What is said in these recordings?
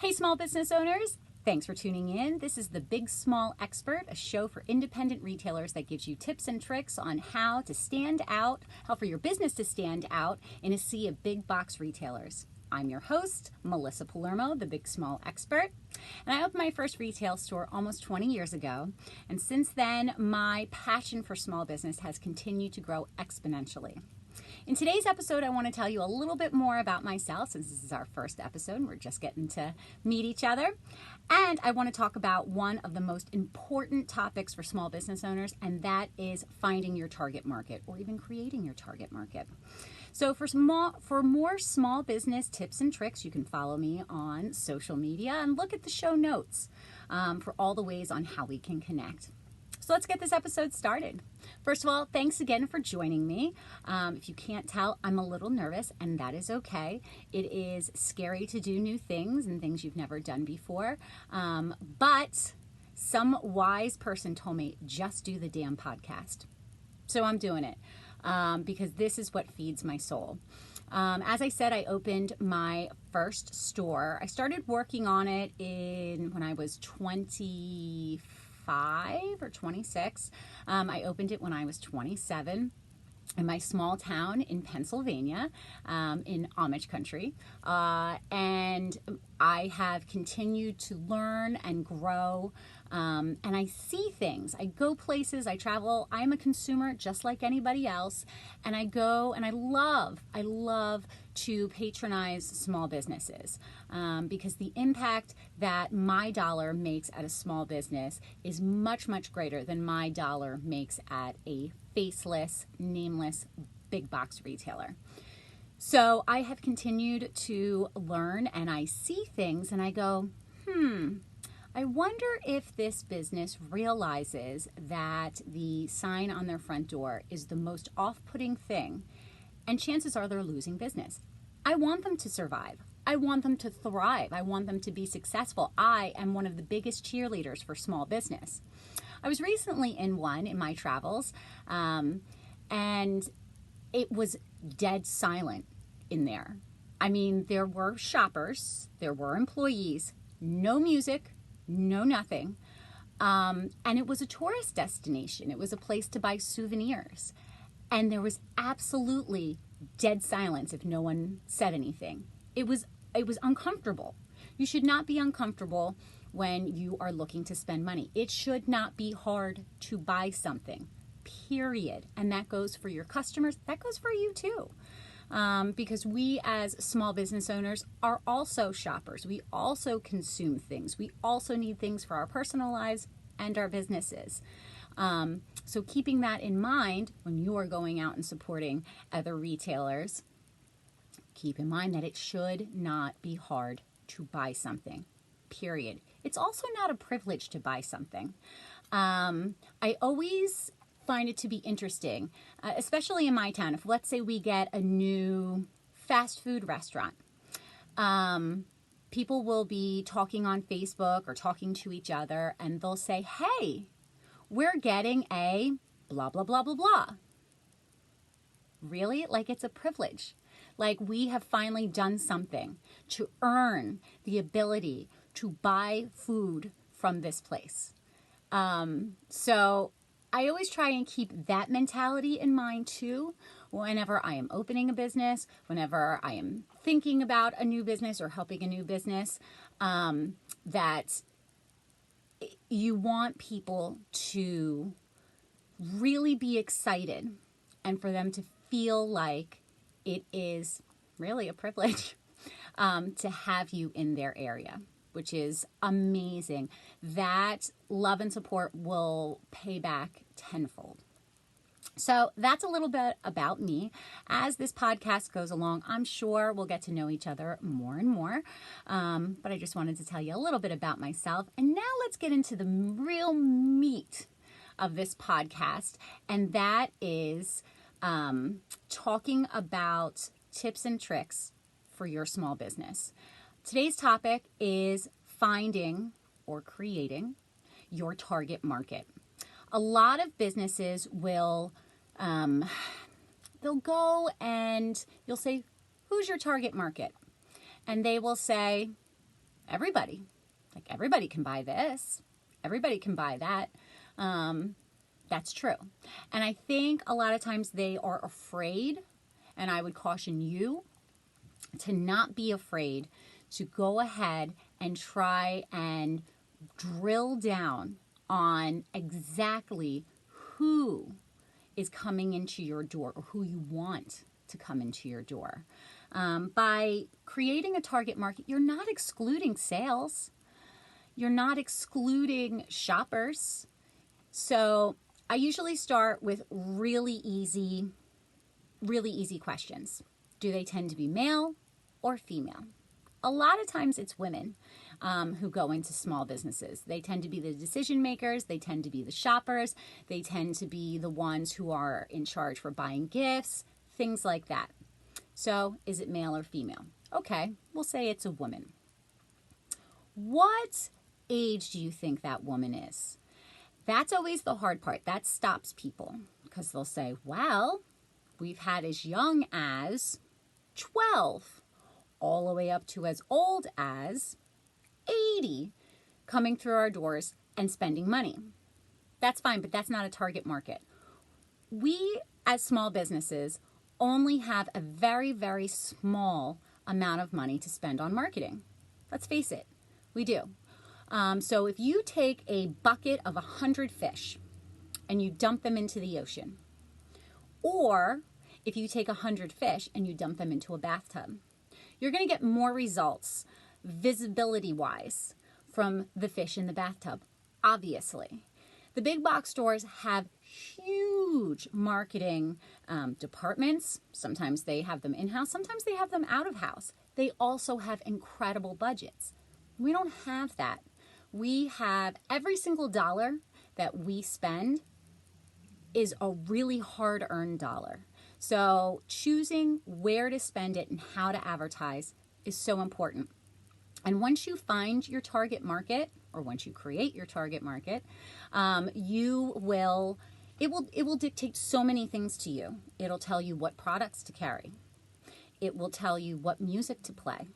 Hey, small business owners. Thanks for tuning in. This is the Big Small Expert, a show for independent retailers that gives you tips and tricks on how to stand out, how for your business to stand out in a sea of big box retailers. I'm your host, Melissa Palermo, the Big Small Expert, and I opened my first retail store almost 20 years ago, and since then, my passion for small business has continued to grow exponentially. In today's episode, I want to tell you a little bit more about myself, since this is our first episode and we're just getting to meet each other. And I want to talk about one of the most important topics for small business owners, and that is finding your target market or even creating your target market. So for more small business tips and tricks, you can follow me on social media and look at the show notes for all the ways on how we can connect. So let's get this episode started. First of all, thanks again for joining me. If you can't tell, I'm a little nervous, and that is okay. It is scary to do new things and things you've never done before. But some wise person told me, just do the damn podcast. So I'm doing it because this is what feeds my soul. As I said, I opened my first store. I started working on it when I was 25 or 26. I opened it when I was 27 in my small town in Pennsylvania, in Amish country. And I have continued to learn and grow. And I see things. I go places, I travel. I'm a consumer just like anybody else. And I go and I love to patronize small businesses because the impact that my dollar makes at a small business is much, much greater than my dollar makes at a faceless, nameless, big box retailer. So I have continued to learn, and I see things and I go, I wonder if this business realizes that the sign on their front door is the most off-putting thing, and chances are they're losing business. I want them to survive. I want them to thrive. I want them to be successful. I am one of the biggest cheerleaders for small business. I was recently in one in my travels, and it was dead silent in there. I mean, there were shoppers, there were employees, no music, no nothing. And it was a tourist destination. It was a place to buy souvenirs. And there was absolutely dead silence if no one said anything. It was uncomfortable. You should not be uncomfortable when you are looking to spend money. It should not be hard to buy something, period. And that goes for your customers. That goes for you too. Because we as small business owners are also shoppers. We also consume things. We also need things for our personal lives and our businesses. So keeping that in mind when you are going out and supporting other retailers, keep in mind that it should not be hard to buy something, period. It's also not a privilege to buy something. I always find it to be interesting, especially in my town. If let's say we get a new fast food restaurant, people will be talking on Facebook or talking to each other, and they'll say, hey, we're getting a blah, blah, blah, blah, blah. Really? Like it's a privilege. Like we have finally done something to earn the ability to buy food from this place. So I always try and keep that mentality in mind too, whenever I am opening a business, whenever I am thinking about a new business or helping a new business, that you want people to really be excited and for them to feel like it is really a privilege to have you in their area, which is amazing. That love and support will pay back tenfold. So that's a little bit about me. As this podcast goes along, I'm sure we'll get to know each other more and more. But I just wanted to tell you a little bit about myself. And now let's get into the real meat of this podcast. And that is talking about tips and tricks for your small business. Today's topic is finding or creating your target market. A lot of businesses will, they'll go and you'll say, who's your target market? And they will say, everybody. Like, everybody can buy this. Everybody can buy that. That's true. And I think a lot of times they are afraid, and I would caution you to not be afraid to go ahead and try and drill down on exactly who is coming into your door or who you want to come into your door. By creating a target market, you're not excluding sales. You're not excluding shoppers. So I usually start with really easy questions. Do they tend to be male or female? A lot of times it's women who go into small businesses. They tend to be the decision makers. They tend to be the shoppers. They tend to be the ones who are in charge for buying gifts, things like that. So is it male or female? Okay, we'll say it's a woman. What age do you think that woman is? That's always the hard part. That stops people because they'll say, well, we've had as young as 12 all the way up to as old as 80 coming through our doors and spending money. That's fine, but that's not a target market. We, as small businesses, only have a very, very small amount of money to spend on marketing. Let's face it, we do. So if you take a bucket of 100 fish and you dump them into the ocean, or if you take 100 fish and you dump them into a bathtub, you're going to get more results visibility-wise from the fish in the bathtub, obviously. The big box stores have huge marketing departments. Sometimes they have them in-house. Sometimes they have them out-of-house. They also have incredible budgets. We don't have that. We have every single dollar that we spend is a really hard-earned dollar. So choosing where to spend it and how to advertise is so important. And once you find your target market, or once you create your target market, it will dictate so many things to you. It'll tell you what products to carry. It will tell you what music to play.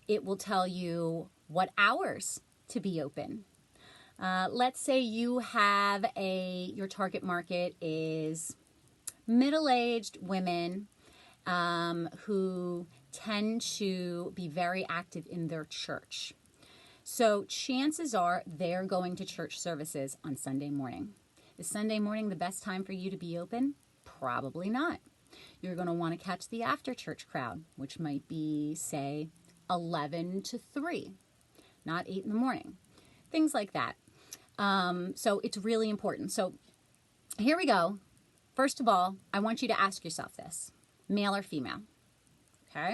It will tell you what hours to be open. Let's say you have your target market is middle-aged women who tend to be very active in their church. So chances are they're going to church services on Sunday morning. Is Sunday morning the best time for you to be open? Probably not. You're going to want to catch the after-church crowd, which might be, say, 11 to 3, not 8 in the morning. Things like that. So it's really important. So here we go. First of all, I want you to ask yourself this: male or female? Okay?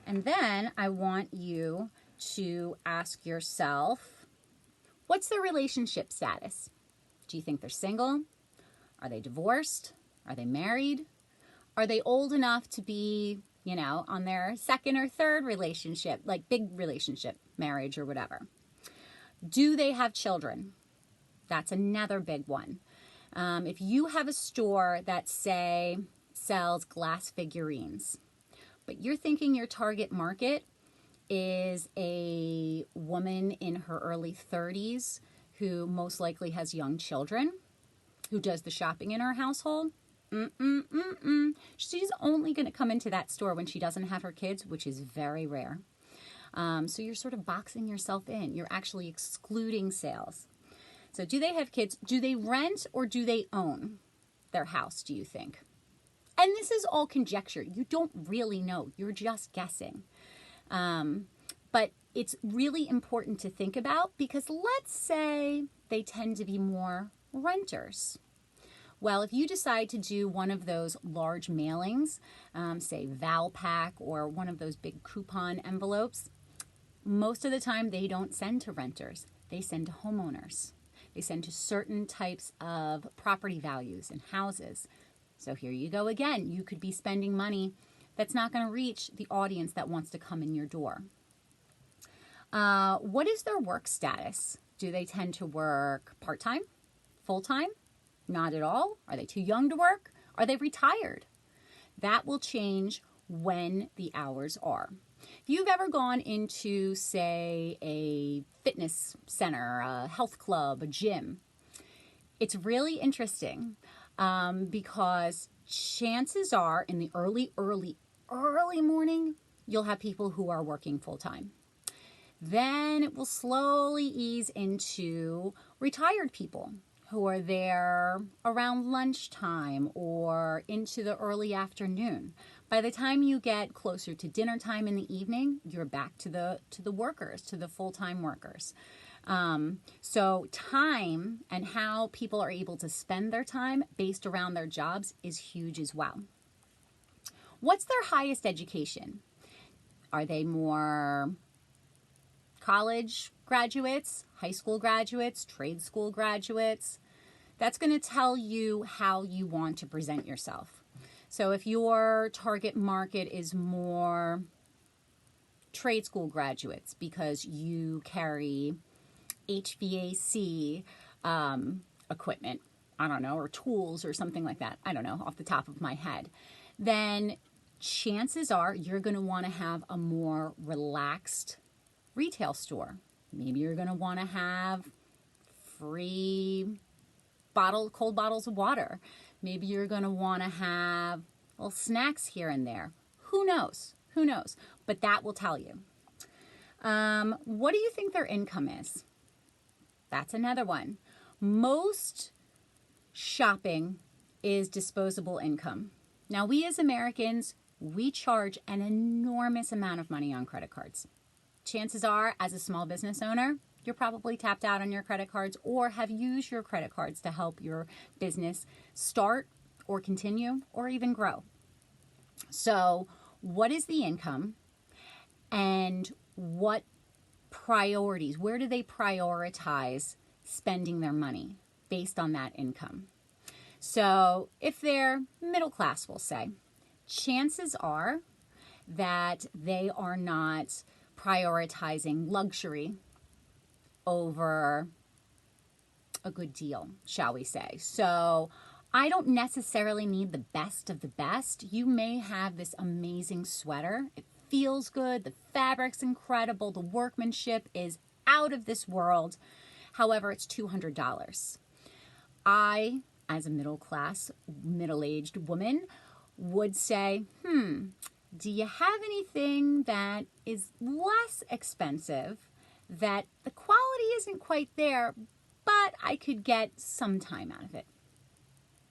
And then I want you to ask yourself, what's their relationship status? Do you think they're single? Are they divorced? Are they married? Are they old enough to be, on their second or third relationship, like big relationship, marriage or whatever? Do they have children? That's another big one. If you have a store that, say, sells glass figurines, but you're thinking your target market is a woman in her early 30s who most likely has young children, who does the shopping in her household, she's only going to come into that store when she doesn't have her kids, which is very rare. So you're sort of boxing yourself in. You're actually excluding sales. So do they have kids? Do they rent or do they own their house, do you think? And this is all conjecture. You don't really know. You're just guessing. But it's really important to think about, because let's say they tend to be more renters. Well, if you decide to do one of those large mailings, say Valpak or one of those big coupon envelopes, most of the time they don't send to renters. They send to homeowners. They send to certain types of property values and houses. So here you go again. You could be spending money that's not going to reach the audience that wants to come in your door. What is their work status? Do they tend to work part-time, full-time? Not at all. Are they too young to work? Are they retired? That will change when the hours are. If you've ever gone into, say, a fitness center, a health club, a gym, it's really interesting because chances are in the early morning, you'll have people who are working full time. Then it will slowly ease into retired people who are there around lunchtime or into the early afternoon. By the time you get closer to dinner time in the evening, you're back to the workers, to the full-time workers. So time and how people are able to spend their time based around their jobs is huge as well. What's their highest education? Are they more college graduates, high school graduates, trade school graduates? That's going to tell you how you want to present yourself. So if your target market is more trade school graduates because you carry HVAC equipment, I don't know, or tools or something like that, I don't know, off the top of my head, then chances are you're going to want to have a more relaxed retail store. Maybe you're going to want to have free cold bottles of water. Maybe you're going to want to have little snacks here and there. Who knows? Who knows? But that will tell you. What do you think their income is? That's another one. Most shopping is disposable income. Now, we as Americans, we charge an enormous amount of money on credit cards. Chances are, as a small business owner, you're probably tapped out on your credit cards or have used your credit cards to help your business start or continue or even grow. So what is the income and what priorities, where do they prioritize spending their money based on that income? So if they're middle class, we'll say, chances are that they are not prioritizing luxury over a good deal, shall we say. So I don't necessarily need the best of the best. You may have this amazing sweater. It feels good. The fabric's incredible. The workmanship is out of this world. However, it's $200. I, as a middle-aged woman, would say, do you have anything that is less expensive, that the quality isn't quite there, but I could get some time out of it?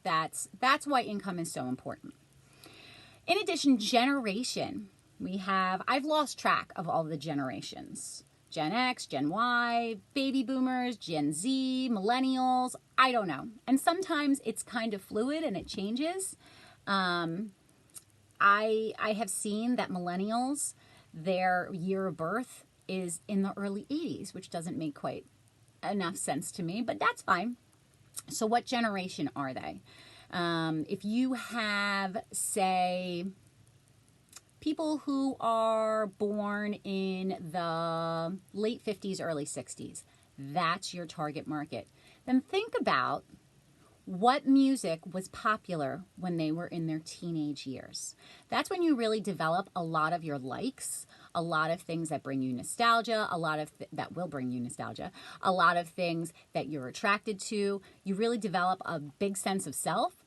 That's why income is so important. In addition, generation. I've lost track of all the generations. Gen X, Gen Y, baby boomers, Gen Z, millennials, I don't know. And sometimes it's kind of fluid and it changes. I have seen that millennials, their year of birth is in the early 80s, which doesn't make quite enough sense to me, but that's fine. So what generation are they? If you have, say, people who are born in the late 50s, early 60s, that's your target market. Then think about what music was popular when they were in their teenage years. That's when you really develop a lot of your likes, a lot of things that bring you nostalgia, a lot of that will bring you nostalgia, a lot of things that you're attracted to. You really develop a big sense of self.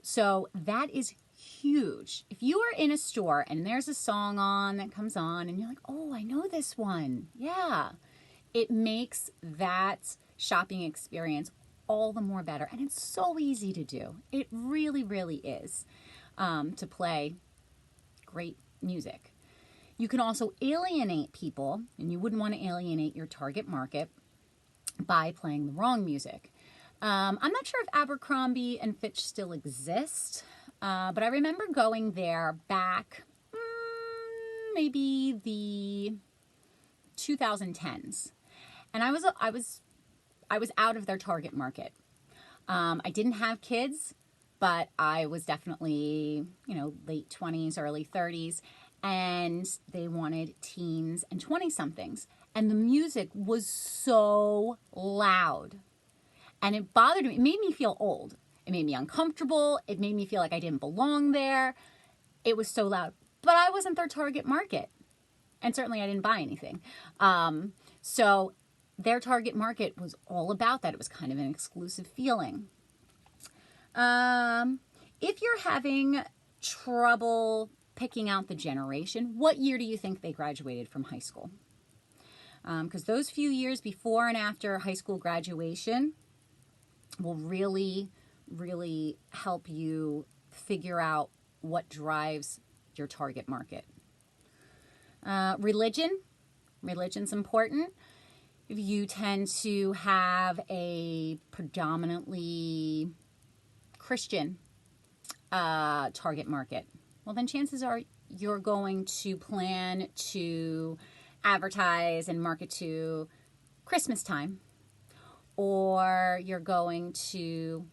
So that is huge. If you are in a store and there's a song on that comes on and you're like, oh, I know this one. Yeah. It makes that shopping experience all the more better. And it's so easy to do. It really, really is, to play great music. You can also alienate people, and you wouldn't want to alienate your target market by playing the wrong music. I'm not sure if Abercrombie and Fitch still exist, but I remember going there back maybe the 2010s, and I was out of their target market. I didn't have kids, but I was definitely, late 20s, early 30s, and they wanted teens and 20-somethings. And the music was so loud. And it bothered me. It made me feel old. It made me uncomfortable. It made me feel like I didn't belong there. It was so loud. But I wasn't their target market. And certainly I didn't buy anything. So their target market was all about that. It was kind of an exclusive feeling. If you're having trouble picking out the generation, what year do you think they graduated from high school? Because those few years before and after high school graduation will really, really help you figure out what drives your target market. Religion's important. If you tend to have a predominantly Christian target market, well, then chances are you're going to plan to advertise and market to Christmas time, or you're going to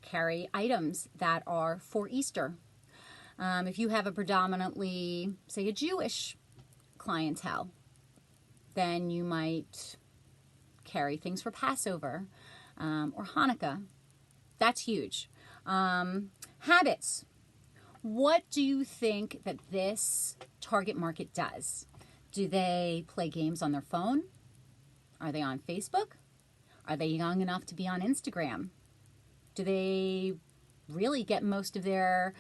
carry items that are for Easter. If you have a predominantly, say, a Jewish clientele, then you might carry things for Passover or Hanukkah. That's huge. Habits. What do you think that this target market does? Do they play games on their phone? Are they on Facebook? Are they young enough to be on Instagram? Do they really get most of their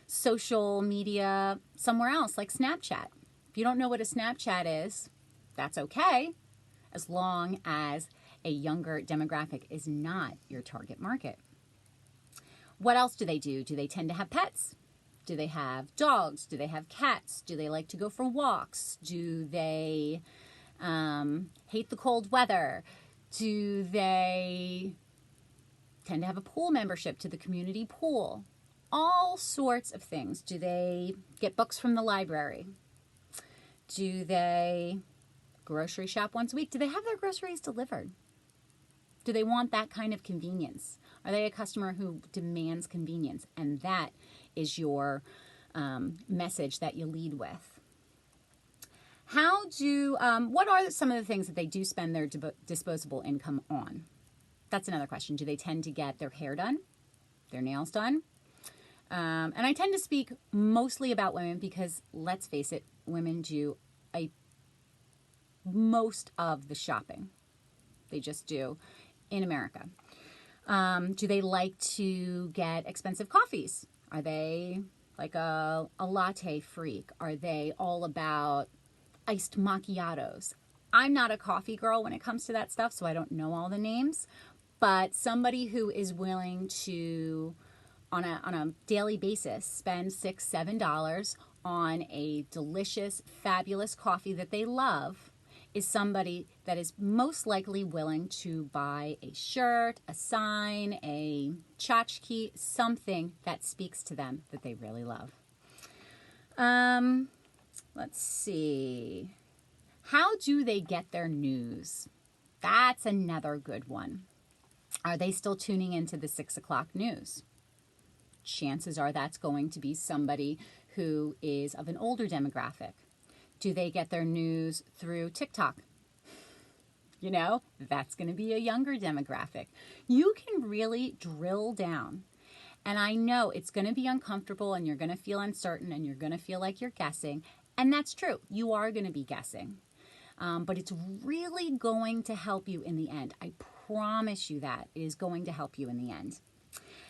social media somewhere else, like Snapchat? If you don't know what a Snapchat is, that's okay, as long as a younger demographic is not your target market. What else do they do? Do they tend to have pets? Do they have dogs? Do they have cats? Do they like to go for walks? Do they hate the cold weather? Do they tend to have a pool membership to the community pool? All sorts of things. Do they get books from the library? Do they grocery shop once a week? Do they have their groceries delivered? Do they want that kind of convenience? Are they a customer who demands convenience? And that is your message that you lead with. What are some of the things that they do spend their disposable income on? That's another question. Do they tend to get their hair done, their nails done? And I tend to speak mostly about women because, let's face it, women do most of the shopping. They just do in America. Do they like to get expensive coffees? Are they like a latte freak? Are they all about iced macchiatos? I'm not a coffee girl when it comes to that stuff, so I don't know all the names. But somebody who is willing to, on a daily basis, spend $6, $7 on a delicious, fabulous coffee that they love is somebody that is most likely willing to buy a shirt, a sign, a tchotchke, something that speaks to them that they really love. Let's see. How do they get their news? That's another good one. Are they still tuning into the 6 o'clock news? Chances are that's going to be somebody who is of an older demographic. Do they get their news through TikTok? That's going to be a younger demographic. You can really drill down. And I know it's going to be uncomfortable and you're going to feel uncertain and you're going to feel like you're guessing. And that's true. You are going to be guessing. But it's really going to help you in the end. I promise you that. It is going to help you in the end.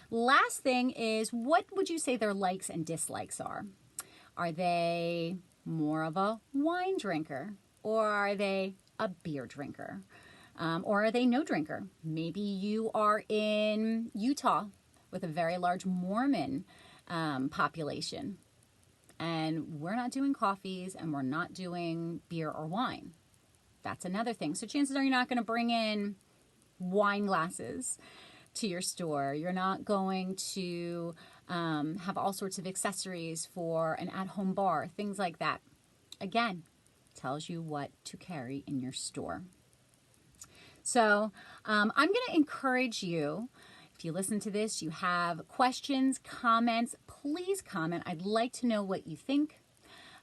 Last thing is, what would you say their likes and dislikes are? Are they more of a wine drinker, or are they a beer drinker, or are they no drinker? Maybe you are in Utah with a very large Mormon population, and we're not doing coffees and we're not doing beer or wine. That's another thing. So chances are you're not going to bring in wine glasses to your store. You're not going to have all sorts of accessories for an at-home bar, things like that. Again, tells you what to carry in your store. So I'm going to encourage you, if you listen to this, you have questions, comments, please comment. I'd like to know what you think.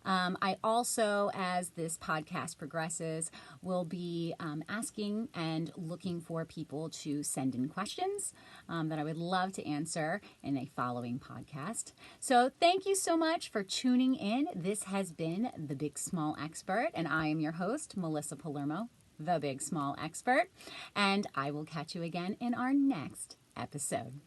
I also, as this podcast progresses, will be asking and looking for people to send in questions that I would love to answer in a following podcast. So thank you so much for tuning in. This has been The Big Small Expert, and I am your host, Melissa Palermo, The Big Small Expert, and I will catch you again in our next episode.